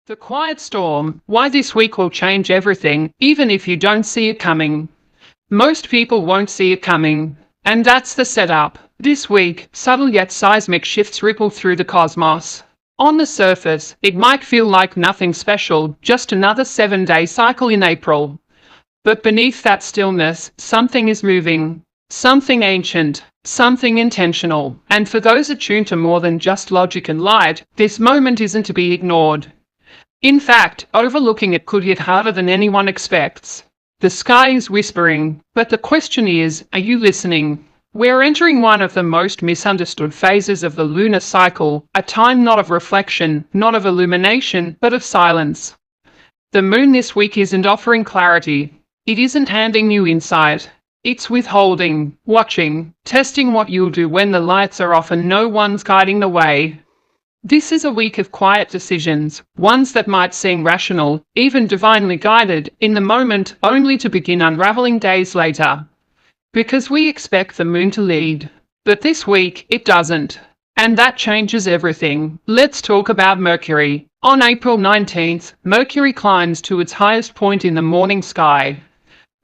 The quiet storm, why this week will change everything, even if you don't see it coming. Most people won't see it coming. And that's the setup. This week, subtle yet seismic shifts ripple through the cosmos. On the surface, it might feel like nothing special, just another 7-day cycle in April. But beneath that stillness, something is moving. Something ancient. Something intentional. And for those attuned to more than just logic and light, this moment isn't to be ignored. In fact, overlooking it could hit harder than anyone expects. The sky is whispering, but the question is, are you listening? We're entering one of the most misunderstood phases of the lunar cycle, a time not of reflection, not of illumination, but of silence. The moon this week isn't offering clarity. It isn't handing you insight. It's withholding, watching, testing what you'll do when the lights are off and no one's guiding the way. This is a week of quiet decisions, ones that might seem rational, even divinely guided, in the moment, only to begin unraveling days later. Because we expect the moon to lead. But this week, it doesn't. And that changes everything. Let's talk about Mercury. On April 19th, Mercury climbs to its highest point in the morning sky.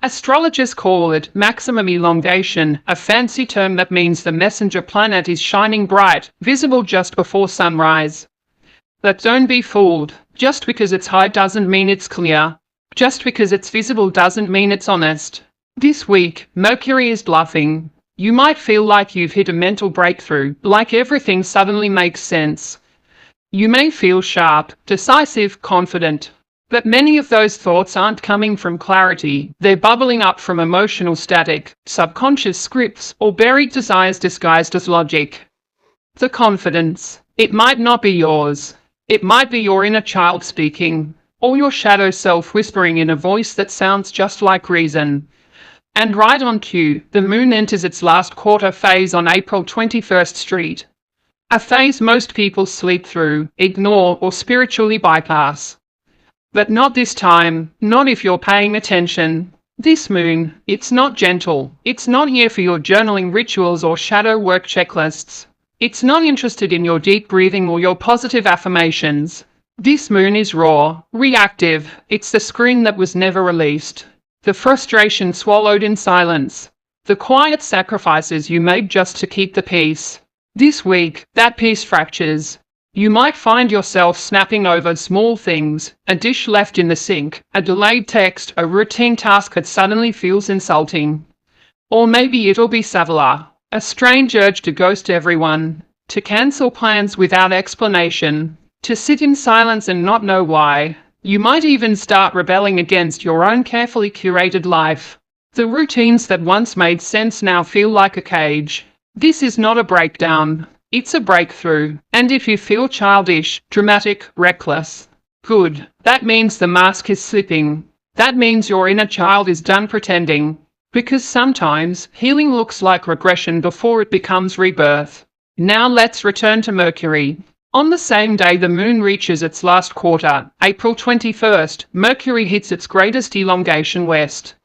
Astrologers call it maximum elongation, a fancy term that means the messenger planet is shining bright, visible just before sunrise. But don't be fooled. Just because it's high doesn't mean it's clear. Just because it's visible doesn't mean it's honest. This week, Mercury is bluffing. You might feel like you've hit a mental breakthrough, like everything suddenly makes sense. You may feel sharp, decisive, confident. But many of those thoughts aren't coming from clarity. They're bubbling up from emotional static, subconscious scripts, or buried desires disguised as logic. The confidence. It might not be yours. It might be your inner child speaking, or your shadow self whispering in a voice that sounds just like reason. And right on cue, the moon enters its last quarter phase on April 21st Street. A phase most people sleep through, ignore, or spiritually bypass. But not this time, not if you're paying attention. This moon, it's not gentle. It's not here for your journaling rituals or shadow work checklists. It's not interested in your deep breathing or your positive affirmations. This moon is raw, reactive. It's the scream that was never released. The frustration swallowed in silence. The quiet sacrifices you made just to keep the peace. This week, that peace fractures. You might find yourself snapping over small things, a dish left in the sink, a delayed text, a routine task that suddenly feels insulting. Or maybe it'll be subtler, a strange urge to ghost everyone, to cancel plans without explanation, to sit in silence and not know why. You might even start rebelling against your own carefully curated life. The routines that once made sense now feel like a cage. This is not a breakdown. It's a breakthrough, and if you feel childish, dramatic, reckless, good. That means the mask is slipping. That means your inner child is done pretending. Because sometimes, healing looks like regression before it becomes rebirth. Now let's return to Mercury. On the same day the moon reaches its last quarter, April 21st, Mercury hits its greatest elongation west.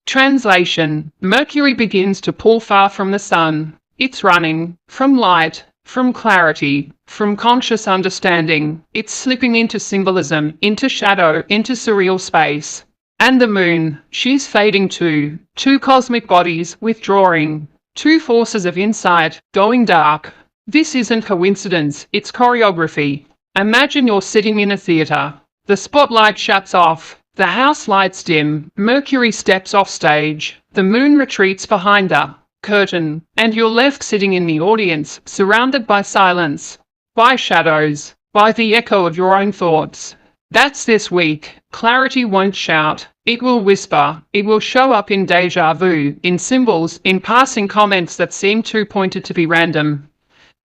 Translation: Mercury begins to pull far from the sun. It's running from light, from clarity, from conscious understanding. It's slipping into symbolism, into shadow, into surreal space. And the moon, she's fading too. Two cosmic bodies withdrawing. Two forces of insight going dark. This isn't coincidence, it's choreography. Imagine you're sitting in a theater. The spotlight shuts off. The house lights dim. Mercury steps off stage. The moon retreats behind her curtain, and you're left sitting in the audience, surrounded by silence, by shadows, by the echo of your own thoughts. That's this week. Clarity won't shout. It will whisper. It will show up in déjà vu, in symbols, in passing comments that seem too pointed to be random.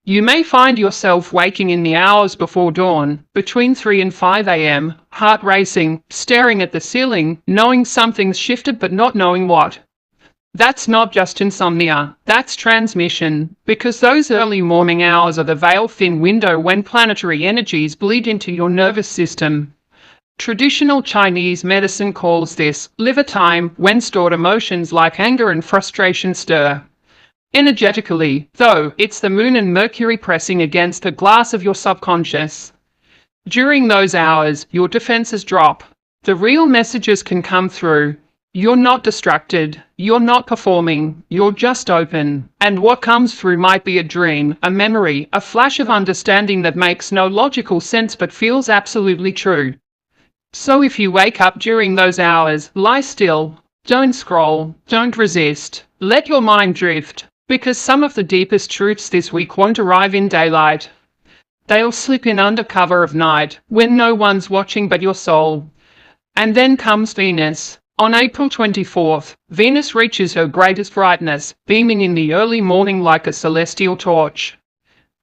You may find yourself waking in the hours before dawn, between 3 and 5 a.m., heart racing, staring at the ceiling, knowing something's shifted but not knowing what. That's not just insomnia, that's transmission, because those early morning hours are the veil-thin window when planetary energies bleed into your nervous system. Traditional Chinese medicine calls this liver time, when stored emotions like anger and frustration stir. Energetically, though, it's the moon and Mercury pressing against the glass of your subconscious. During those hours, your defenses drop. The real messages can come through. You're not distracted, you're not performing, you're just open. And what comes through might be a dream, a memory, a flash of understanding that makes no logical sense but feels absolutely true. So if you wake up during those hours, lie still. Don't scroll, don't resist. Let your mind drift, because some of the deepest truths this week won't arrive in daylight. They'll slip in under cover of night, when no one's watching but your soul. And then comes Venus. On April 24th, Venus reaches her greatest brightness, beaming in the early morning like a celestial torch.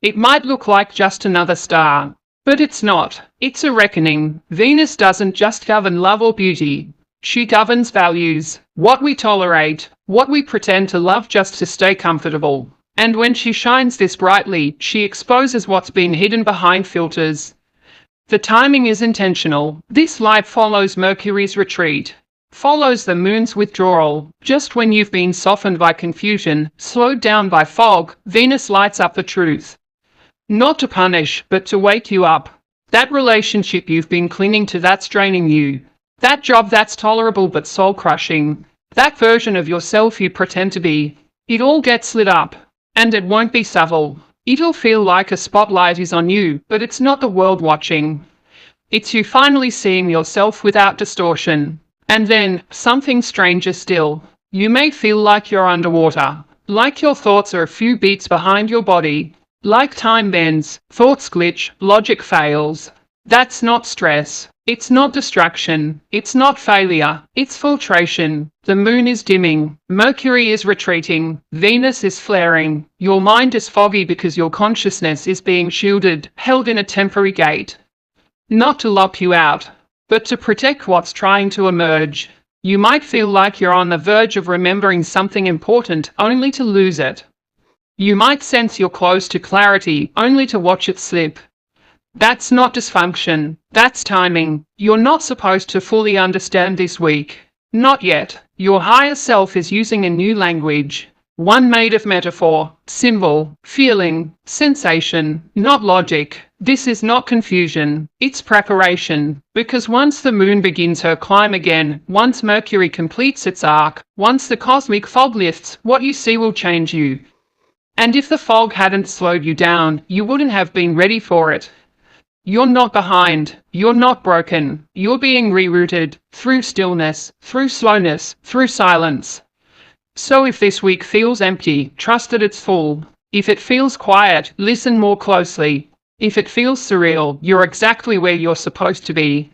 It might look like just another star, but it's not. It's a reckoning. Venus doesn't just govern love or beauty. She governs values, what we tolerate, what we pretend to love just to stay comfortable. And when she shines this brightly, she exposes what's been hidden behind filters. The timing is intentional. This light follows Mercury's retreat, follows the moon's withdrawal. Just when you've been softened by confusion, slowed down by fog, Venus lights up the truth. Not to punish, but to wake you up. That relationship you've been clinging to that's draining you. That job that's tolerable but soul-crushing. That version of yourself you pretend to be. It all gets lit up. And it won't be subtle. It'll feel like a spotlight is on you, but it's not the world watching. It's you finally seeing yourself without distortion. And then, something stranger still. You may feel like you're underwater. Like your thoughts are a few beats behind your body. Like time bends, thoughts glitch, logic fails. That's not stress. It's not distraction. It's not failure. It's filtration. The moon is dimming. Mercury is retreating. Venus is flaring. Your mind is foggy because your consciousness is being shielded, held in a temporary gate. Not to lock you out, but to protect what's trying to emerge. You might feel like you're on the verge of remembering something important, only to lose it. You might sense you're close to clarity, only to watch it slip. That's not dysfunction. That's timing. You're not supposed to fully understand this week. Not yet. Your higher self is using a new language. One made of metaphor, symbol, feeling, sensation, not logic. This is not confusion. It's preparation. Because once the moon begins her climb again, once Mercury completes its arc, once the cosmic fog lifts, what you see will change you. And if the fog hadn't slowed you down, you wouldn't have been ready for it. You're not behind. You're not broken. You're being rerouted through stillness, through slowness, through silence. So if this week feels empty, trust that it's full. If it feels quiet, listen more closely. If it feels surreal, you're exactly where you're supposed to be.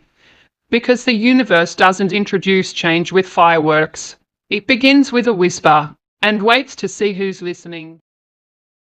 Because the universe doesn't introduce change with fireworks. It begins with a whisper and waits to see who's listening.